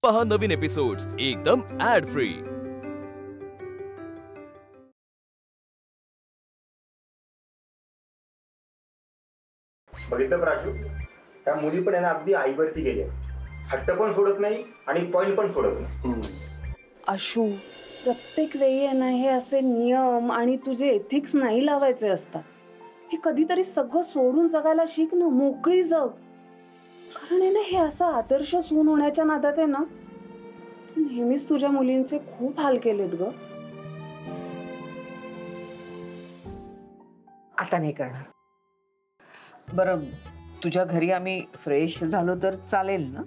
पहा नवीन एपिसोड्स एकदम add free. बघितलं राजू, त्या मुली पण यांना अगदी आईवरती गेले, हट्ट पण सोडत नाही आणि पॉइंट पण सोडत नाही। अशू, प्रत्येक वेळी आहे ना हे असे नियम आणि तुझे एथिक्स नाही लावायचे असतात। हे कधीतरी सगळं सोडून जगायला शिक ना, मोकळी जग। कारण आहे ना हे असं आदर्श सून होण्याच्या नादात आहे ना नेहमीच तुझ्या मुलींचे खूप हाल केलेत ग। आता नाही करणार। बरं, तुझ्या घरी आम्ही फ्रेश झालो तर चालेल ना?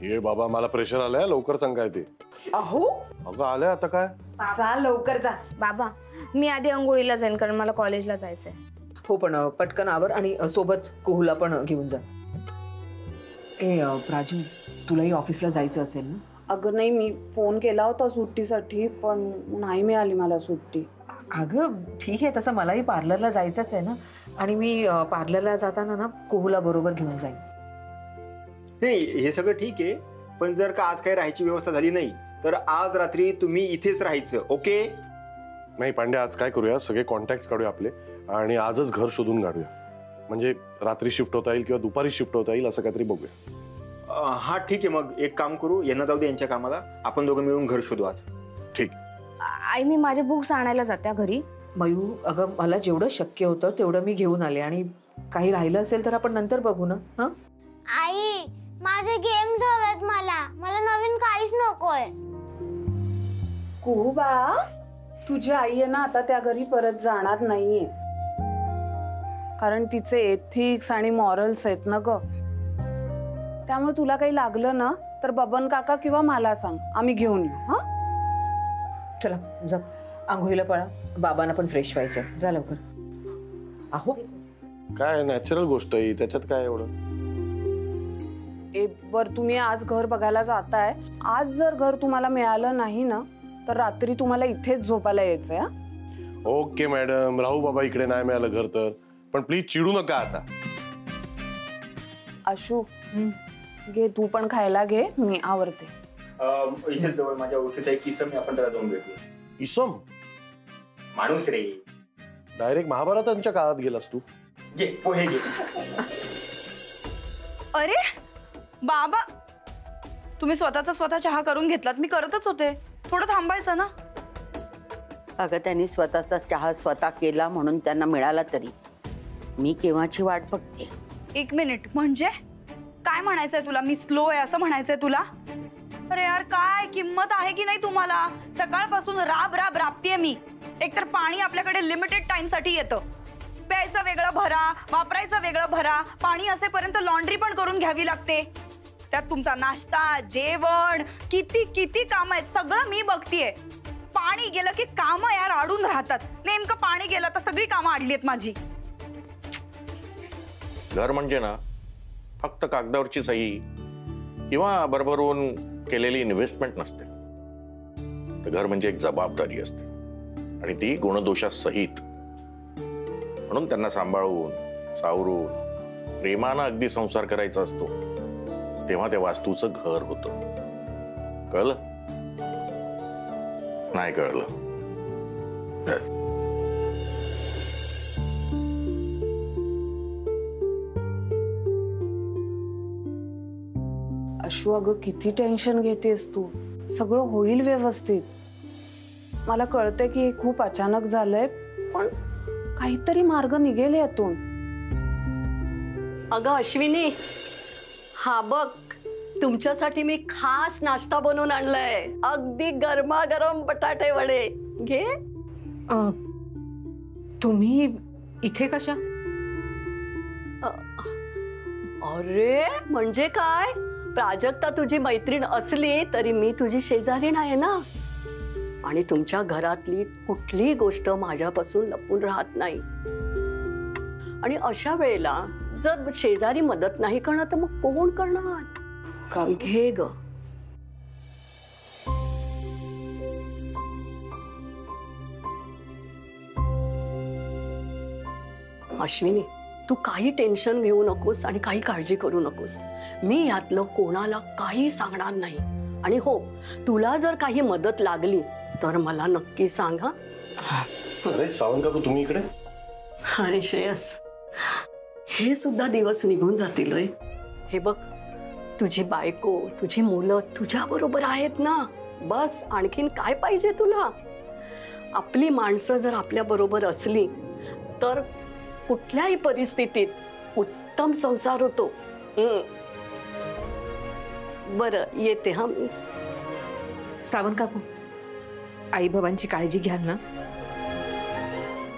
ये बाबा, मला प्रेशर आलंय, लवकर सांगाय ते। अहो अगं आलंय आता काय? जा लवकर जा। बाबा, मी आधी अंघोळीला जाईन कारण मला कॉलेजला जायचंय। हो, पण पटकन आवर आणि सोबत कोहूला पण घेऊन जा। ए प्राजू, तुलाही ऑफिसला जायचं असेल ना? अगं नाही, मी फोन केला होता सुट्टीसाठी पण नाही मिळाली मला सुट्टी। अगं ठीक आहे, तसं मलाही पार्लरला जायचंच आहे ना, आणि मी पार्लरला जाताना ना कोहूला बरोबर घेऊन जाईन। नाही, हे सगळं ठीक आहे, पण जर का आज काही राहायची व्यवस्था झाली नाही तर आज रात्री तुम्ही इथेच राहायचं, ओके? नाही पांड्या, आज काय करूया, सगळे कॉन्टॅक्ट काढूया आपले आणि आजच घर शोधून काढूया। म्हणजे रात्री शिफ्ट होता येईल किंवा दुपारी शिफ्ट होता येईल, असं काहीतरी बघूया। हा ठीक आहे, मग एक काम करू, यांना जाऊ दे यांच्या कामाला, आपण दोघं मिळून घर शोधू आज। ठीक। आई, मी माझे बुक्स आणायला जाते घरी। मयू, अगं मला जेवढं शक्य होतं तेवढं मी घेऊन आले, आणि काही राहिलं असेल तर आपण नंतर बघू ना। हा आई, माझे गेम्स हवेत, मला नवीन काहीच नकोय। कोहू बाळा, तुझी आई आहे ना आता त्या घरी परत जाणार नाहीये, कारण तिचे एथिक्स आणि मॉरल्स आहेत ना ग। त्यामुळे तुला काही लागलं ना तर बबन काका किंवा मला सांग, आम्ही घेऊन येऊ। हा चला जा, आंघोळीला पळा, बाबांना पण फ्रेश व्हायचंय, जा लवकर। अहो काय नॅचरल गोष्ट आहे, त्याच्यात काय एवढं? बर, तुम्ही आज घर बघायला जाताय, आज जर घर तुम्हाला मिळालं नाही ना तर रात्री तुम्हाला इथेच झोपायला यायचंय। ओके मॅडम, राहू बाबा, इकडे नाही मिळालं घर तर, पण प्लीज चिडू नका आता। अशू, घे तू पण खायला घे, मी आवरते। इथेच जवळ माझ्या ओळखीचा एक किसम आहे, आपण त्याला जाऊन भेटू। इसम माणूस रे, डायरेक्ट महाभारतांच्या काळात गेलास तू। घे पोहे घे। अरे बाबा, तुम्ही स्वतः चहा करून घेतलात, मी करतच होते, थोडं थांबायचं ना। अगं त्यांनी स्वतःचा चहा स्वतः केला म्हणून त्यांना मिळाला, तरी मी केव्हाची वाट बघते। एक मिनिट, म्हणजे काय म्हणायचंय तुला? मी स्लो आहे असं म्हणायचंय तुला? अरे यार, काय किंमत आहे की नाही तुम्हाला? सकाळपासून राब राब राबतीये मी। एकतर पाणी आपल्याकडे लिमिटेड टाइम साठी येतं, प्यायचं वेगळं भरा, वापरायचं वेगळं भरा, पाणी असेपर्यंत लॉन्ड्री पण करून घ्यावी लागते, त्यात तुमचा नाश्ता, जेवण, किती किती काम आहेत, सगळं मी बघतीये। पाणी गेलं की काम यार अडून राहतात, नेमकं पाणी गेलं तर सगळी कामं अडली आहेत माझी। घर म्हणजे ना फक्त कागदावरची सही किंवा भरभरून केलेली इन्व्हेस्टमेंट नसते, तर घर म्हणजे एक जबाबदारी असते, आणि ती गुणदोषासहित। म्हणून त्यांना सांभाळून सावरून प्रेमानं अगदी संसार करायचा असतो, तेव्हा त्या वास्तूचं घर होतं। कळलं? नाही कळलं? अशू, अगं किती टेन्शन घेतेस तू, सगळं होईल व्यवस्थित। मला कळतंय की हे खूप अचानक झालंय, पण काहीतरी मार्ग निघेल यातून। अगं अश्विनी, हा बघ, तुमच्यासाठी मी खास नाश्ता बनवून आणलाय, अगदी गरमागरम बटाटे वडे, घे। तुम्ही इथे कशा? अरे म्हणजे काय, प्राजक्ता तुझी मैत्रीण असली तरी मी तुझी शेजारीण आहे ना, आणि तुमच्या घरातली कुठलीही गोष्ट माझ्यापासून लपून राहत नाही, आणि अशा वेळेला जर शेजारी मदत नाही करणार तर मग कोण करणार? घे ग। अश्विनी, तू काही टेन्शन घेऊ नकोस आणि काही काळजी करू नकोस, मी यातलं कोणाला काही सांगणार नाही, आणि हो, तुला जर काही मदत लागली तर मला नक्की सांग हा. अरे सावंत काकू तुम्ही इकडे? अरे श्रेयस, हे सुद्धा दिवस निघून जातील रे. हे बघ, तुझी बायको, तुझी मुलं तुझ्या बरोबर आहेत ना. बस आणखीन काय पाहिजे तुला? आपली माणसं जर आपल्या बरोबर असली तर कुठल्याही परिस्थितीत उत्तम संसार होतो. बरं, येते हा मी. सावंत काकू, आई बाबांची काळजी घ्याल ना?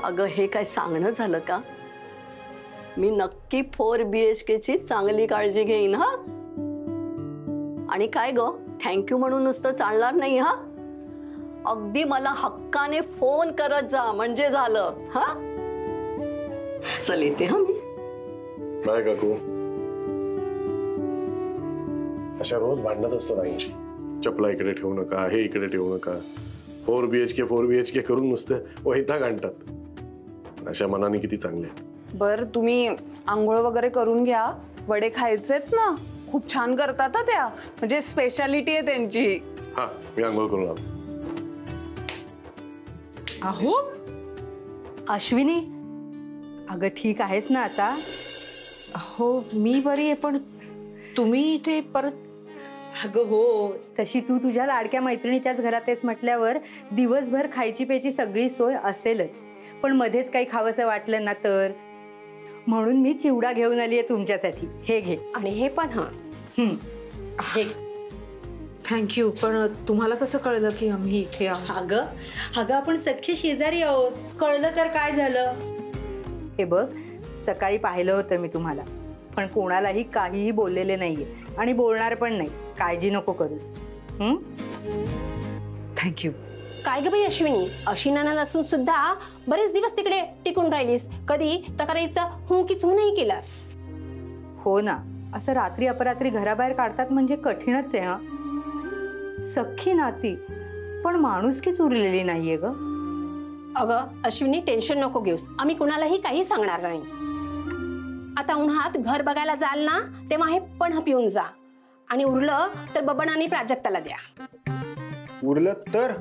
अगं, हे काय सांगणं झालं का? मी नक्की 4 BHK ची चांगली काळजी घेईन हा. आणि काय ग, थँक्यू म्हणून नुसतं चालणार नाही हा. अगदी मला हक्काने फोन करत जा म्हणजे झालं हा. चल, येते हा मी. बाय काकू. अशा रोज भांडणच असतात आईंची. चपला इकडे ठेवू नका, हे इकडे ठेवू नका. 4 BHK करून नुसतं वैताग आणतात. अशा मनाने किती चांगले. बर, तुम्ही आंघोळ वगैरे करून घ्या. वडे खायचेत ना? खूप छान करतात त्या, म्हणजे स्पेशालिटी आहे त्यांची. हा, मी आंघोळ करून आलो. अहो अश्विनी, अगं ठीक आहेस ना आता? हो, मी बरी आहे, पण तुम्ही इथे परत? अगं हो, तशी तू तुझ्या लाडक्या मैत्रिणीच्याच घरात आहेस म्हटल्यावर दिवसभर खायची प्यायची सगळी सोय असेलच. पण मध्येच काही खावंसं वाटलं ना तर म्हणून मी चिवडा घेऊन आली आहे तुमच्यासाठी. हे घे. आणि हे पण हा. हे. थँक्यू. पण तुम्हाला कसं कळलं की आम्ही इथे आहोत? अगं आपण सख्खे शेजारी आहोत. कळलं तर काय झालं? हे बघ, सकाळी पाहिलं होतं मी तुम्हाला, पण कोणालाही काहीही बोललेले नाहीये आणि बोलणार पण नाही. काळजी नको करूस. थँक्यू. काय ग बाई अश्विनी, अशी नाना असून सुद्धा बरेच दिवस तिकडे टिकून राहिलीस. कधी तक्रारीचं हू कीच हू नाही केलास? हो ना, असं रात्री अपरात्री घराबाहेर काढतात म्हणजे कठीणच आहे. हा, सख्खी नाती पण माणुसकीच उरलेली नाहीये ग. अगं अश्विनी, टेन्शन नको घेऊस. आम्ही कुणालाही काही सांगणार नाही. आता उन्हात घर बघायला जाल ना, तेव्हा हे पण पिऊन जा. आणि उरलं तर बबन आणि प्राजक्ताला द्या. उरलं तर?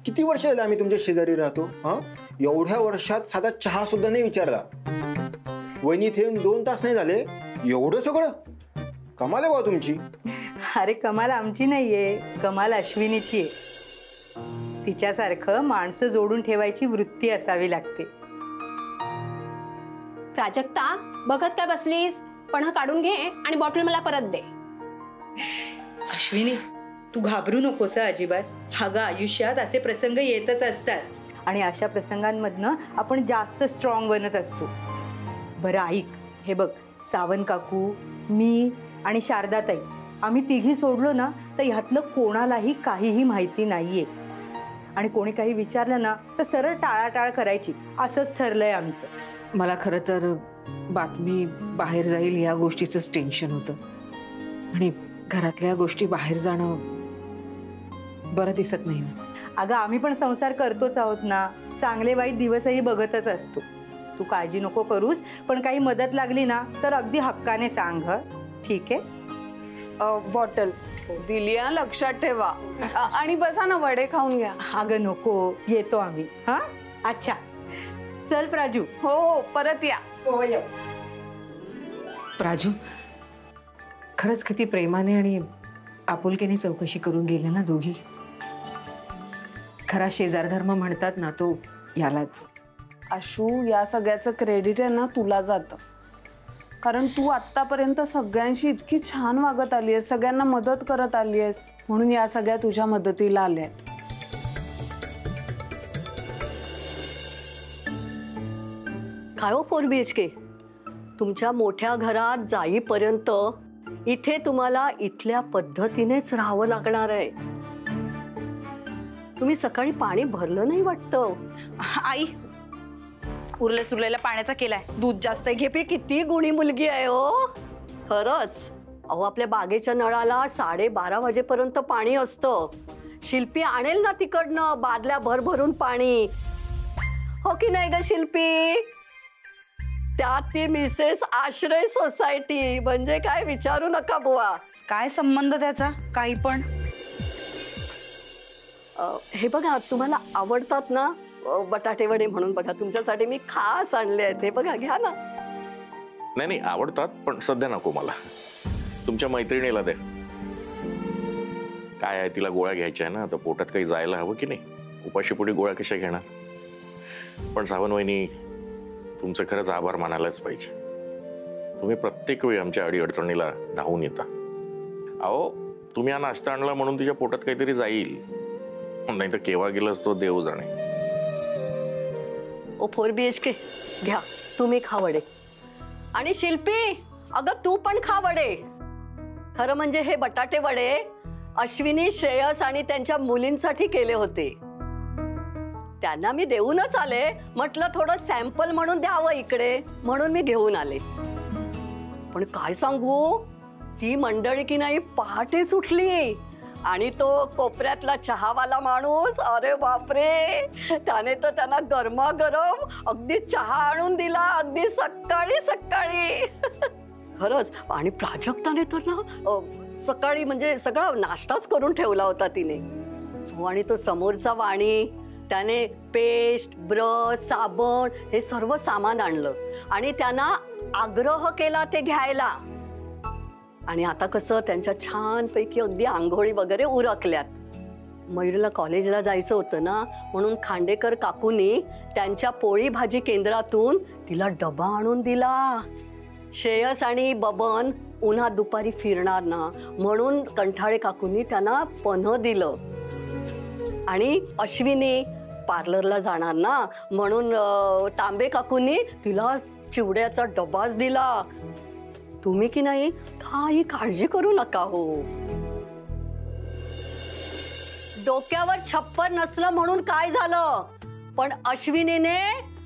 किती वर्ष झाले आम्ही तुमच्या शेजारी राहतो? हा, एवढ्या वर्षात साधा चहा सुद्धा नाही विचारला. वहिनी इथे 2 तास नाही झाले, एवढं सगळं? कमाल आहे बा तुमची. अरे कमाल आमची नाहीये, कमाल अश्विनीची आहे. तिच्यासारखं माणसं जोडून ठेवायची वृत्ती असावी लागते. प्राजक्ता, बघत काय बसलीस? पण काढून घे आणि बॉटल मला परत दे. अश्विनी, तू घाबरू नकोस अजिबात. अगं, आयुष्यात असे प्रसंग येतच असतात आणि अशा प्रसंगांमधनं आपण जास्त स्ट्रॉंग बनत असतो. बरं ऐक, हे बघ, सावंत काकू, मी आणि शारदाताई आम्ही तिघी सोडलो ना तर ह्यातलं कोणालाही काहीही माहिती नाहीये. आणि कोणी काही विचारलं ना तर सरळ टाळाटाळ करायची, असंच ठरलंय आमचं. मला खरं तर बातमी बाहेर जाईल या गोष्टीचंच टेन्शन होतं. आणि घरातल्या गोष्टी बाहेर जाणं बरं दिसत नाही ना. अगं, आम्ही पण संसार करतोच आहोत ना. चांगले वाईट दिवसही बघतच असतो. तू काळजी नको करूस, पण काही मदत लागली ना तर अगदी हक्काने सांग. ठीक आहे? बॉटल दिली, लक्षात ठेवा. आणि बसा ना, वडे खाऊन घ्या. अगं नको, येतो आम्ही. हा, अच्छा, चल प्राजू. हो, परत या. प्राजू, खरंच किती प्रेमाने आणि आपुलकीने चौकशी करून गेले ना दोघी. खरा शेजार धर्म म्हणतात ना, तो यालाच. आशू, या सगळ्याचं क्रेडिट आहे ना तुला जातं. कारण तू आतापर्यंत सगळ्यांशी इतकी छान वागत आली आहेस, सगळ्यांना मदत करत आली आहेस, म्हणून या सगळ्या तुझ्या मदतीला आल्या आहेत. काय हो 4 BHK, तुमच्या मोठ्या घरात जाईपर्यंत इथे तुम्हाला इथल्या पद्धतीनेच राहावं लागणार आहे. तुम्ही सकाळी पाणी भरलं नाही वाटतं? आई, उरल्या सुरलेल्या पाण्याचा केलाय. दूध जास्त घे. शिल्पी किती गुणी मुलगी आहे हो. खरंच. अहो, आपल्या बागेच्या नळाला 12:30 वाजेपर्यंत पाणी असतं. शिल्पी आणेल ना तिकडनं बादल्या भरून पाणी. हो की नाही ग शिल्पी? त्यात ती मिसेस आश्रय सोसायटी, म्हणजे काय विचारू नका बुवा. काय संबंध त्याचा? काही पण. हे बघा, तुम्हाला आवडतात ना बटाटे वडे, म्हणून बघा तुमच्यासाठी मी खास आणले आहेत. हे बघा, घ्या ना. नाही आवडतात, पण सध्या नको मला. तुमच्या मैत्रिणीला दे. काय आहे, तिला गोळ्या घ्यायच्या आहे ना, तर पोटात काही जायला हवं की नाही. उपाशीपोटी गोळ्या कशा घेणार. पण सावंत वहिनी, तुमचं खरंच आभार मानायलाच पाहिजे. तुम्ही प्रत्येक वेळी आमच्या अडीअडचणीला धावून येता. अहो, तुम्ही हा नाश्ता आणला म्हणून तिच्या पोटात काहीतरी जाईल, नाही तर केव्हा गेलंच तो देव जाणे. ओ 4 BHK घ्या, तुम्ही खा वडे. आणि शिल्पी, अगं तू पण खा वडे. खरं म्हणजे हे बटाटे वडे अश्विनी, श्रेयस आणि त्यांच्या मुलींसाठी केले होते. त्यांना मी देऊनच आले. म्हटलं थोडं सॅम्पल म्हणून द्यावं इकडे, म्हणून मी घेऊन आले. पण काय सांगू, ती मंडळी की नाही पहाटे सुटली. आणि तो कोपऱ्यातला चहावाला माणूस, अरे बापरे, त्याने तर त्यांना गरमागरम अगदी चहा आणून दिला, अगदी सकाळी सकाळी. खरंच. आणि प्राजक्ताने तर ना सकाळी म्हणजे सगळा नाश्ताच करून ठेवला होता तिने. आणि तो समोरचा वाणी, त्याने पेस्ट, ब्रश, साबण हे सर्व सामान आणलं आणि त्यांना आग्रह केला ते घ्यायला. आणि आता कसं त्यांच्या छानपैकी अगदी आंघोळी वगैरे उरकल्यात. मयुरीला कॉलेजला जायचं होतं ना, म्हणून खांडेकर काकूंनी त्यांच्या पोळी भाजी केंद्रातून तिला डबा आणून दिला. श्रेयस आणि बबन उन्हात दुपारी फिरणार ना, म्हणून कंठाळे काकूंनी त्यांना पन्ह दिलं. आणि अश्विनी पार्लरला जाणार ना, म्हणून तांबे काकूंनी तिला चिवड्याचा डबाच दिला. तुम्ही की नाही काही काळजी करू नका हो. डोक्यावर छप्पर नसलं म्हणून काय झालं, पण अश्विनीने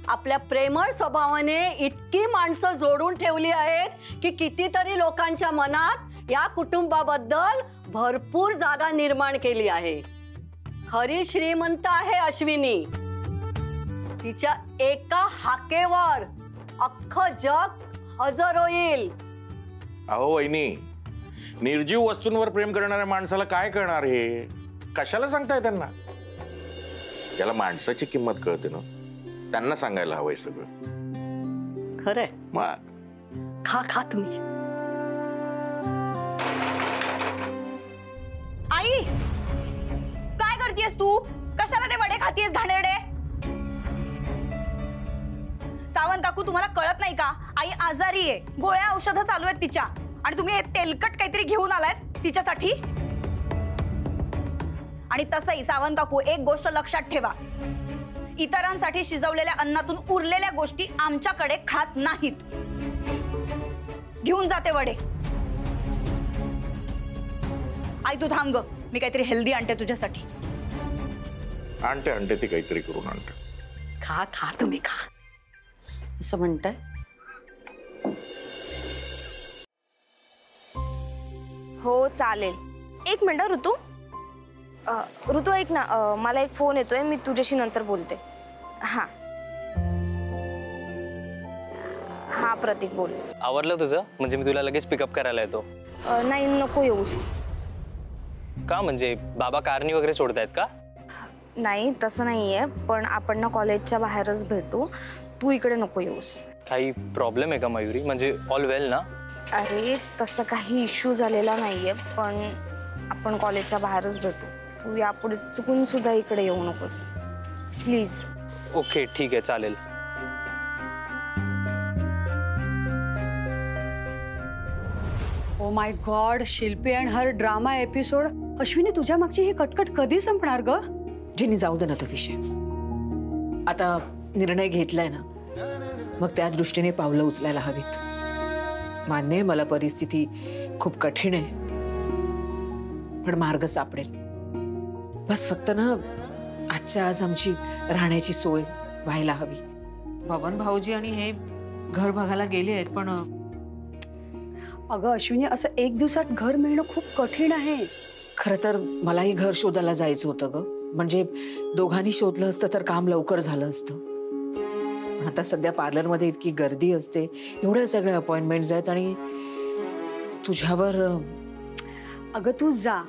आपल्या प्रेमळ स्वभावाने इतकी माणसं जोडून ठेवली आहेत की कितीतरी लोकांच्या मनात या कुटुंबाबद्दल भरपूर जागा निर्माण केली आहे. खरी श्रीमंत आहे अश्विनी. तिच्या एका हाकेवर अख्खं जग हजर होईल. अहो वहिनी, निर्जीव वस्तूंवर प्रेम करणाऱ्या माणसाला काय करणार, हे कशाला सांगताय त्यांना. त्याला माणसाची किंमत कळते ना, त्यांना सांगायला हवंय सगळं. खरंय. मग खा खा तुम्ही. आई, काय करतेस तू? कशाला ते वडे खातीयस घाणेरडे? सावंत काकू, तुम्हाला कळत नाही का? आई आजारी आहे, गोळ्या औषधं चालू आहेत तिच्या, आणि तुम्ही हे तेलकट काहीतरी घेऊन आलात तिच्यासाठी. आणि तसंही सावंत काकू, एक गोष्ट लक्षात ठेवा, इतरांसाठी शिजवलेल्या अन्नातून उरलेल्या गोष्टी आमच्याकडे खात नाहीत. घेऊन जाते वडे. आई तू थांब ग, मी काहीतरी हेल्दी आणते तुझ्यासाठी. आणते ती काहीतरी करून आणते. खा खा तुम्ही खा. असं म्हणताय. हो चालेल. एक मिनिट ऋतू. ऋतू ऐक ना, मला एक फोन येतोय, मी तुझ्याशी नंतर बोलते. हा हा प्रतीक बोल. आवरलं तुझं? म्हणजे मी तुला लगेच पिकअप करायला येतो. नाही नको येऊस. का म्हणजे बाबा कारनी वगैरे सोडतायत का? नाही तसं नाहीये, पण आपण ना कॉलेजच्या बाहेरच भेटू. तू इकडे नको येऊस. काही प्रॉब्लेम आहे का मयुरी? म्हणजे ऑल वेल ना? अरे तसं काही इश्यू झालेला नाहीये, पण आपण कॉलेजच्या बाहेरच भेटू. तू यापुढे चुकून सुद्धा इकडे येऊ नकोस प्लीज. ओके ठीक आहे चालेल. Oh my God, Shilpi and her drama episode. Ashwini, तुझ्या मागची ही कटकट कधी संपणार ग? जिनी जाऊ दे ना तो विषय. आता निर्णय घेतलाय ना, मग त्या दृष्टीने पावलं उचलायला हवीत. मान्य आहे मला परिस्थिती खूप कठीण आहे, पण मार्ग सापडेल. बस फक्त ना आजच्या आज आमची राहण्याची सोय व्हायला हवी. बबन भाऊजी आणि हे घर बघायला गेले आहेत, पण अगं अश्विनी, असं एक दिवसात घर मिळणं खूप कठीण आहे. खरं तर मलाही घर शोधायला जायचं होतं ग. म्हणजे दोघांनी शोधलं असतं तर काम लवकर झालं असतं. पण आता सध्या पार्लरमध्ये इतकी गर्दी असते, एवढ्या सगळ्या अपॉइंटमेंट्स आहेत, आणि तुझ्यावर अगं तू जा,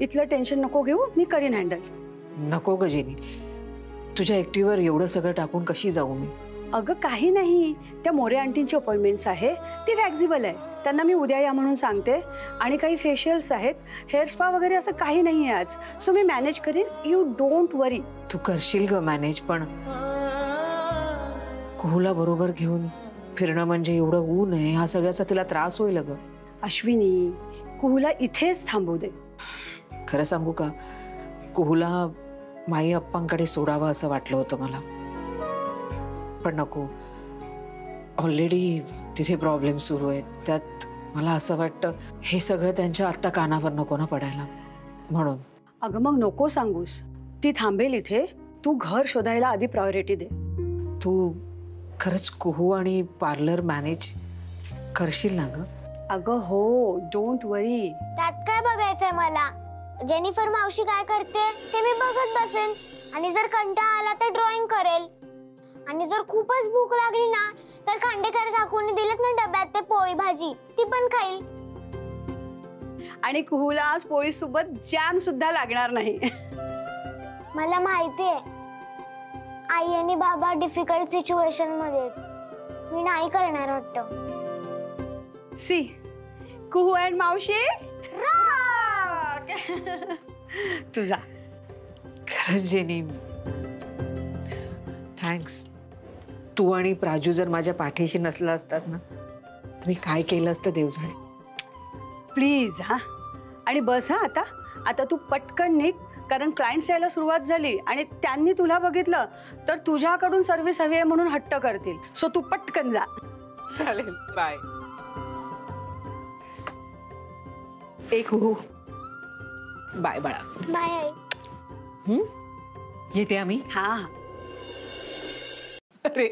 इथलं टेन्शन नको घेऊ, मी करीन हँडल. नको ग जेनी, तुझ्या एकटीवर एवढं सगळं टाकून कशी जाऊ मी? अगं काही नाही, त्या मोरे आंटींची अपॉइंटमेंट्स आहे, ती फ्लेक्झिबल आहे. त्यांना मी उद्या या म्हणून सांगते. आणि काही फेशियल्स आहेत, हेअर स्पा वगैरे असं काही नाही आहे आज. सो मी मॅनेज करीन, यू डोंट वरी. तू करशील ग मॅनेज, पण कुहूला बरोबर घेऊन फिरणं म्हणजे एवढं ऊन आहे, हा सगळ्याचा तिला त्रास होईल ग. अश्विनी, कुहूला इथेच थांबू दे. खरं सांगू का, कुहूला माई अप्पांकडे सोडावं असं वाटलं होतं मला, पण नको. ऑलरेडी तिथे प्रॉब्लेम सुरू आहेत. त्यात मला असं वाटतं हे सगळं त्यांच्या आत्ता कानावर नको ना पडायला, म्हणून. अगं मग नको सांगूस, ती थांबेल इथे. तू घर शोधायला आधी प्रायोरिटी दे. तू खरंच कुहू आणि पार्लर मॅनेज करशील ना ग? अगं हो, डोंट वरी. त्यात काय बघायचंय मला? जेनिफर मावशी काय करते ते मी बघत बसेन, आणि जर कंटाळा आला तर ड्रॉइंग करेल, आणि जर खूपच भूक लागली ना तर खांडेकर काकूंनी दिलेत ना डब्यात ते पोळी भाजी, ती पण खाईल. आणि कुहूला आज पोळी सोबत जॅम सुद्धा लागणार नाही. मला माहितीये आई आणि बाबा डिफिकल्ट सिच्युएशन मध्ये आहेत. मी नाही करणार वाटतं. सी, कुहू अँड मावशी तुझा. खरंच जेनी, थँक्स. तू आणि प्राजू जर माझ्या पाठीशी नसला असतात ना, तर मी काय केलं असतं देव जाणे. प्लीज हा, आणि बस हा आता. आता तू पटकन निघ, कारण क्लायंट्स यायला सुरुवात झाली आणि त्यांनी तुला बघितलं तर तुझ्याकडून सर्व्हिस हवी आहे म्हणून हट्ट करतील. सो तू पटकन जा. चालेल, बाय. एक हो, बाय बाळा. बाय आई. येते आम्ही. हा. अरे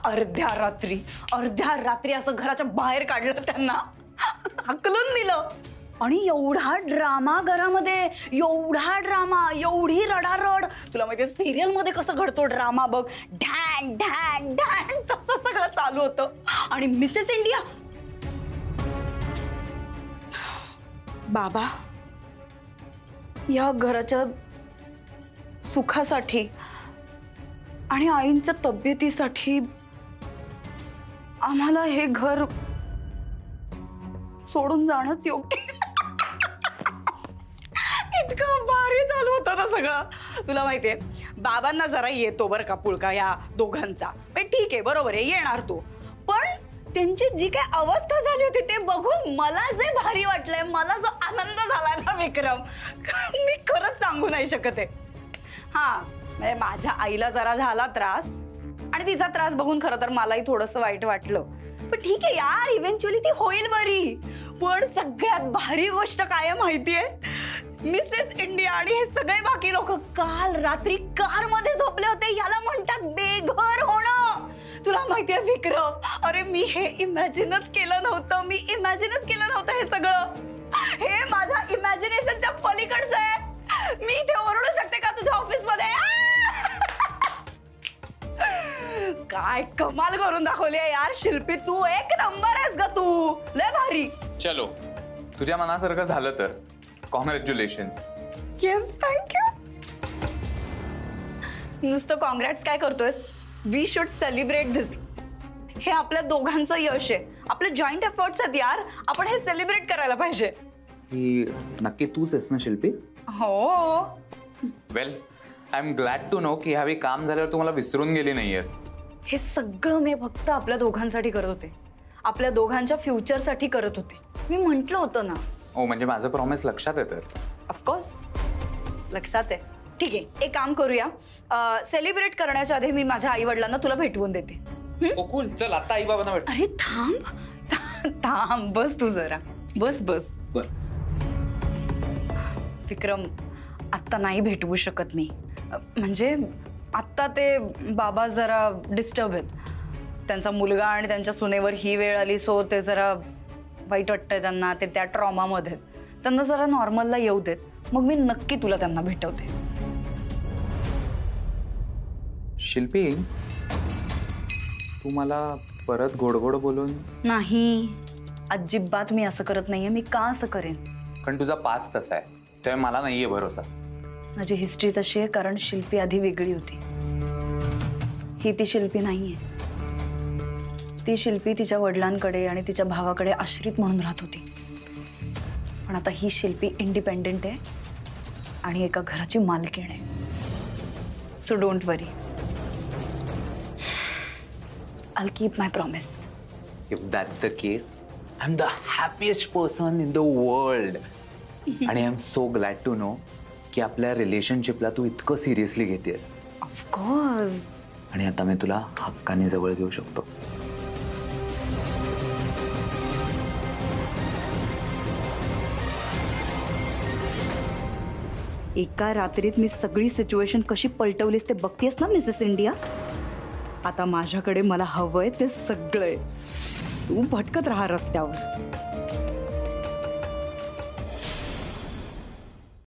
अर्ध्या रात्री असं घराच्या बाहेर काढलं, त्यांना हकलून दिलं. आणि एवढा ड्रामा घरामध्ये, एवढा ड्रामा, एवढी रडारड. तुला माहितीये सिरियल मध्ये कसं घडतो ड्रामा बघ, ढॅन ढॅन ढॅन, तसं सगळं चालू होतं. आणि मिसेस इंडिया, बाबा या घराच्या सुखासाठी आणि आईंच्या तब्येतीसाठी आम्हाला हे घर सोडून जाणंच योग्य. इतकं भारी चालू होतं ना सगळं. तुला माहितीये बाबांना जरा येतो बरं का पुळका या दोघांचा. ठीक आहे, बरोबर आहे, येणार तो. पण त्यांची जी काय अवस्था झाली होती ते बघून मला जे भारी वाटलंय, मला जो आनंद झाला ना विक्रम, मी खरंच सांगू नाही शकत आहे. हा म्हणजे माझ्या आईला जरा झाला त्रास, आणि तिचा त्रास बघून खरं तर मलाही थोडंसं वाईट वाटलं. पण ठीक आहे यार, इव्हेंच्युअली ती होईल बरी. पण सगळ्यात भारी गोष्ट काय माहितीये, मिसेस इंडिया आणि हे सगळे बाकी लोक काल रात्री कार मध्ये झोपले होते. याला म्हणतात बेघर होणं. तुला माहितीये विक्रम, अरे मी हे इमॅजिनच केलं नव्हतं. हे सगळं, हे माझ्या इमॅजिनेशनच्या पलीकडचं आहे. मी इथे ओरडू शकते का तुझ्या ऑफिस मध्ये? काय कमाल करून दाखवली यार शिल्पी, तू एक नंबर आहेस ग, तू लय भारी. चलो, तुझ्या मनासारखं झालं तर कॉंग्रॅच्युलेशन्स. Yes, thank you. नुसतं कॉंग्रॅट्स काय करतोयस? वी शुड सेलिब्रेट दिस. हे आपल्या दोघांचं यश आहे, आपले जॉईंट एफर्ट्स आहेत यार. आपण हे सेलिब्रेट करायला पाहिजे. ही नक्की तूच आहेस ना शिल्पी? हो. Well, I am glad to know की ह्यावेळी काम झाल्यावर तू मला विसरून गेली नाहीयेस. हे सगळं मी फक्त आपल्या दोघांसाठी करत होते, आपल्या दोघांच्या फ्युचरसाठी करत होते. मी म्हंटल होतं ना. ओ, म्हणजे माझं प्रॉमिस लक्षात आहे तर? ऑफकोर्स लक्षात आहे. ठीक आहे, एक काम करूया, सेलिब्रेट करण्याच्या आधी मी माझ्या आई वडिलांना तुला भेटवून देते. कूल, चल आता आई बाबांना भेट. अरे थांब, बस तू जरा, बस. बर. विक्रम, आत्ता नाही भेटवू शकत मी. म्हणजे आत्ता ते बाबा जरा डिस्टर्ब आहेत. त्यांचा मुलगा आणि त्यांच्या सुनेवर ही वेळ आली, सो ते जरा वाईट वाटतंय त्यांना. ते त्या ट्रॉमामध्ये त्यांना जरा नॉर्मलला येऊ देत, मग मी नक्की तुला त्यांना भेटवते. शिल्पी, तू मला परत गोड गोड बोलून? नाही, अजिबात मी असं करत नाहीये. मी का असं करेन? कारण तुझा पास तसा आहे, त्यामुळे मला नाहीये भरोसा. माझी हिस्ट्री तशी आहे कारण शिल्पी आधी वेगळी होती. ही ती शिल्पी नाहीये. ती शिल्पी तिच्या वडिलांकडे आणि तिच्या भावाकडे आश्रित म्हणून राहत होती. पण आता ही शिल्पी इंडिपेंडेंट आहे आणि एका घराची मालकीण आहे. So don't worry, I'll keep my promise. If that's the case, I'm the happiest person in the world. आणि I'm so glad to know की आपल्या रिलेशनशिपला तू इतकं सिरियसली घेतेस. Of course. आणि आता मी तुला हक्काने जवळ घेऊ शकतो. एका रात्रीत मी सगळी सिच्युएशन कशी पलटवलीस ते बघतेस ना मिसेस इंडिया. आता माझ्याकडे मला हवंय ते सगळंय. तू भटकत राहा रस्त्यावर.